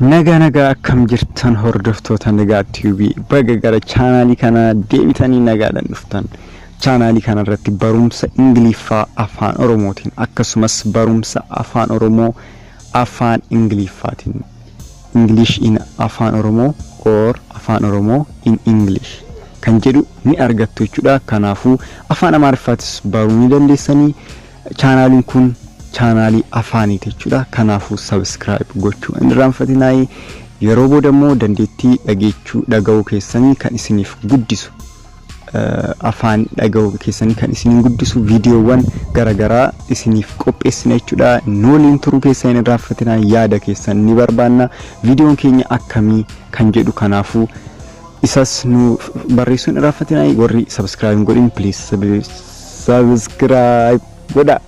naga akkam jirtan hordoftoota nagaa TV baga gara chaanaalii kana deebitanii nagaadhaan dhuftan. Chaanaalii kana irratti barumsa ingliiffa afaan oromootiin akkasumas barumsa afaan oromoo afaan ingiliffaatiin English in afaan oromoo or afaan oromoo in English kan jedhu ni argattu jechuudha. Kanaafuu afaan amaariffaatis baruu ni dandeessanii. Chaanaaliin kun chaanaalii afaaniiti jechuudha. Kanaafuu subscribe gochuu hin irraanfatinaa. Yeroo boodammoo dandeettii dhaga'uu keessanii kan isiniif guddisu afaan dhaga'uu keessanii kan isiniin guddisu viidiyoowwan garagaraa isiniif qopheessina jechuudha. Nooliin turuu keessan hin irraanfatinaa. Yaada keessan ni barbaanna. Viidiyoon keenya akkamii kan jedhu kanaafuu isas nu barreessuu hin irraanfatinaa. Warri subscribe hin godhin please subscribe godha.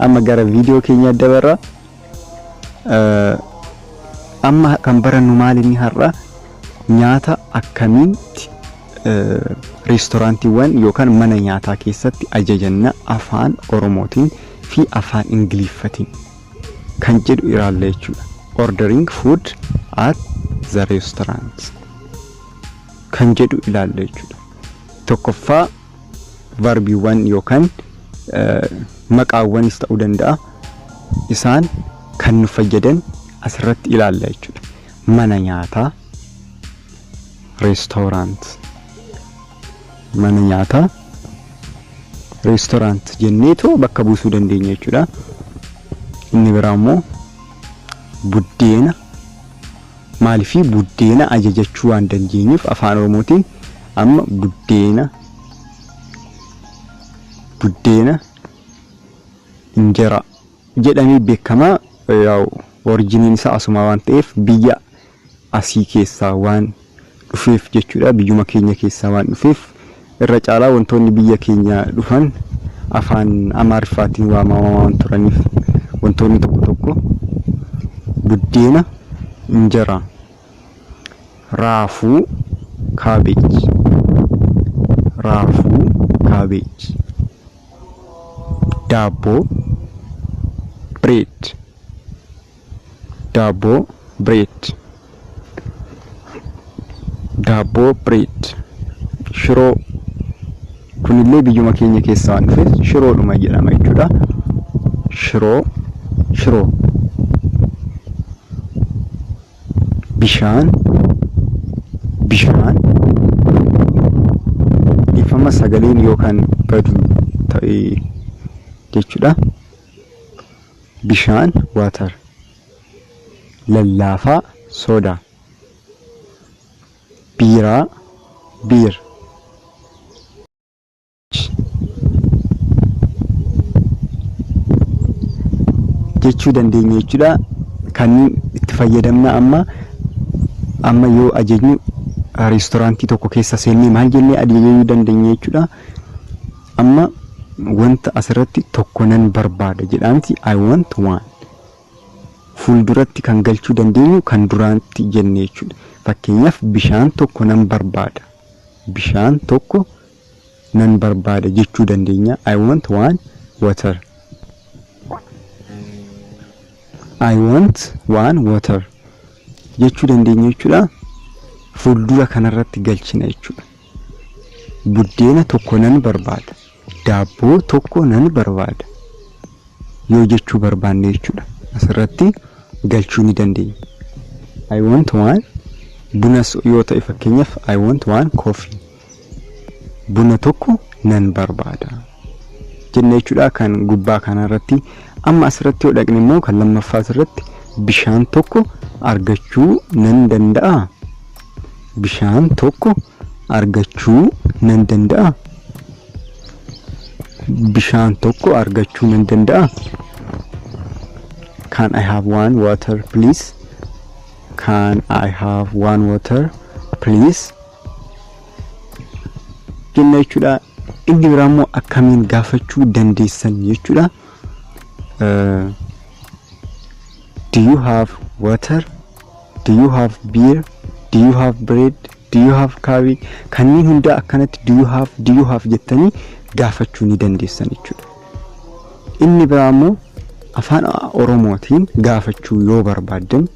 Amma gara viidiyoo keenya dabarra. Amma kan barannu maalinni har'a nyaata akkamitti reestooraantiiwwan yookaan mana nyaataa keessatti ajajanna afaan oromootiin fi afaan ingiliffaatiin kan jedhu ilaalla jechuudha. Ordering food at the restaurant kan jedhu ilaalla jechuudha. Tokkoffaa verbiiwwan yookaan maqaawwanis ta'uu danda'a. Isaan kan nu fayyadan asirratti ilaalla jechuudha. Mana nyaataa, restaurant, mana nyaataa, restaurant jenneetoo bakka buusuu dandeenya jechuudha. Inni biraa immoo buddeena, maaliifii buddeena ajajachuu waan dandeenyuuf afaan oromootiin amma buddeena injera jedhamee beekama. Yaa'u originiin isaa asuma waan ta'eef biyya asii keessaa waan dhufeef jechuudha. Biyyuma keenya keessaa waan dhufeef irra caalaa wantoonni biyya keenya dhufan afaan amaariffaatiin waamamaa waan turaniif wantoonni tokko buddeena injera, raafuu kaabeej, daaboo bread, shiroo kunillee biyyuma keenya keessaa waan dhufeef shiroodhuma jedhama jechuudha. Shiroo bishaan ifama sagaleen yookaan badu ta'e jechuudha. Bishaan water, lallaafaa soda, biiraa beer, jechuu dandeenya jechuudha. Kanneen itti fayyadamna amma yoo ajajnu reestooraantii tokko keessa seennee maal jennee ajajuu dandeenya jechuudha. Amma wanta asirratti tokko nan barbaada jedhaanti I want one fuulduratti kan galchuu dandeenyu kan duraanti jennee jechuudha. Fakkeenyaaf bishaan tokko nan barbaada jechuu dandeenya. I want one water jechuu dandeenya jechuudha. Fuuldura kanarratti galchina jechuudha. Buddeena tokko nan barbaada, daabboo tokko nan barbaada yoo jechuu barbaanne jechuudha. Asirratti galchuu ni dandeenya. I want one bunas yoo ta'e fakkeenyaaf I want one coffee, buna tokko nan barbaada jennee jechuudha. Kan gubbaa kanarratti amma asirratti yoo dhaqne immoo kan lammaffaa asirratti bishaan tokko argachuu nan danda'a. Can I have one water please? Jennee jechuudha. Inni biraa immoo akkamiin gaafachuu dandeessan jechuudha. Do you have water? Do you have beer? Do you have bread? Do you have cabbage? Kanneen hunda akkanatti do you have jettanii gaafachuu ni dandeessan jechuudha. Inni biraa immoo afaan oromootiin gaafachuu yoo barbaadan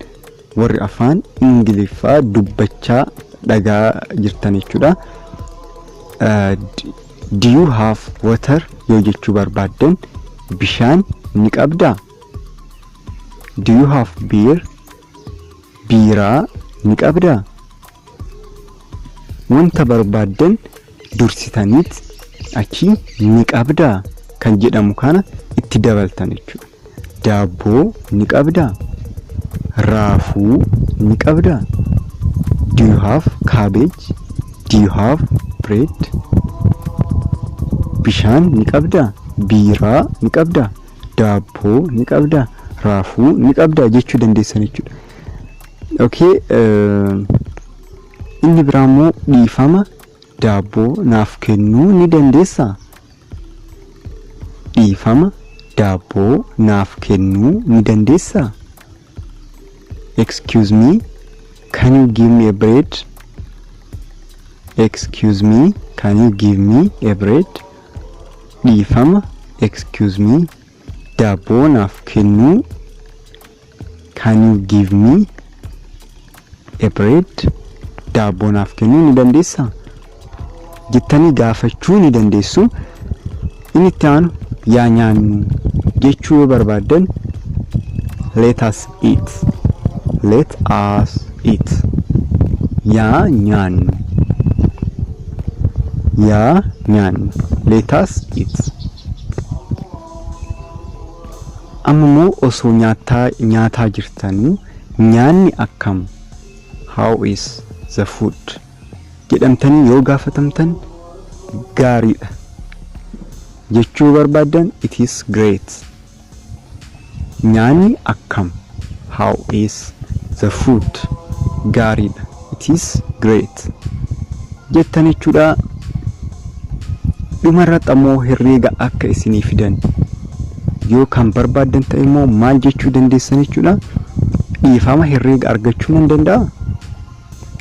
warri afaan ingiliffaa dubbachaa dhagaa jirtan jechuudha. Do you have water yoo jechuu barbaadan bishaan ni qabdaa? Do you have beer? Biiraa ni qabdaa? Wanta barbaadan dursitaniit achi ni qabdaa kan jedhamu kana itti dabaltan jechuudha. Daabboo ni qabdaa? Raafuu ni qabdaa? Do you have cabbage? Do you have bread? Bishaan ni qabdaa? Biiraa ni qabdaa? Daabboo ni qabdaa? Raafuu ni qabdaa jechuu dandeessan jechuudha. Okay, inni biraammoo dhiifama daabboo naaf kennuu ni dandeessaa? Dhiifama daabboo naaf kennuu ni dandeessaa? Excuse me, can you give me a bread? Excuse me, can you give me a bread? Dhiifama, excuse me, daabboo naaf kennuu, can you give me a bread? Daabboo naaf kennuu ni dandeessaa jettanii gaafachuu ni dandeessu. Inni itti aanu yaa nyaannu jechuu yoo barbaadan let us eat. Let us eat. Yaa nyaannu. Yaa nyaannu. Let us eat. Ammoo osoo nyaataa jirtanii nyaanni akkam? How is the food? jedhamtanii yoo gaafatamtan gaariidha jechuu barbaadan it is great. Nyaanni akkam? How is the food? Gaariidha. It is great jettan jechuudha. Dhumarratti ammoo herreega akka isinii fidan yoo kan barbaadan ta'e immoo maal jechuu dandeessan jechuudha. Dhiifama herreega argachuu nan danda'a?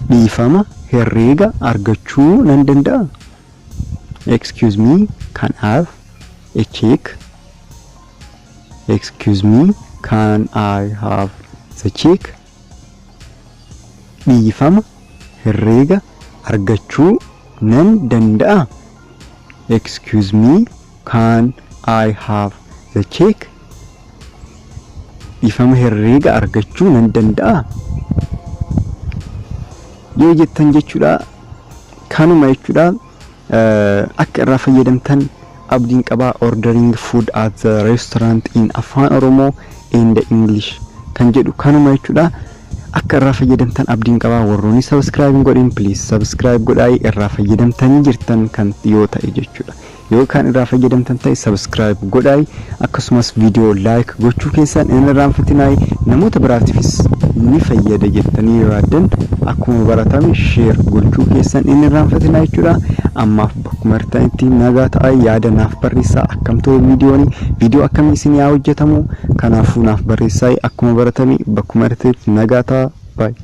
Dhiifama herreega argachuu nan danda'a? Excuse me, can I have a check? Excuse me, can I have the check? Dhiifama herreega argachuu nan danda'a? Excuse me, can I have the check? Dhiifama herreega argachuu nan danda'a yoo jettan jechuudha. Kanuma jechuudha. Akka irraa fayyadamtan abdiin qabaa. Ordering food at the restaurant in Afaan Oromoo and English kan jedhu kanuma jechuudha. Akka irraa fayyadamtan abdiin qabaa. Warroonni subscribe godhin please subscribe godhaa. Irraa fayyadamtanii jirtan kan yoo ta'e jechuudha. Yoo kan irraa fayyadamtan ta'e subscribe godhaa. Akkasumas video like gochuu keessan hin irraanfatinaa. Namoota biraatiifis ni fayyada jettanii raaddan akkuma baratame share gochuu keessan hin irraanfatinaa jechuudha. Ammaaf bakkuma artanitti nagaa ta'aa. Yaada naaf barreessaa. Akkamtoo viidiyoo akkamii isin yaa hojjetamu kanaafuu naaf barreessaa. Akkuma baratame bakkuma artanitti nagaa ta'aa. Bye.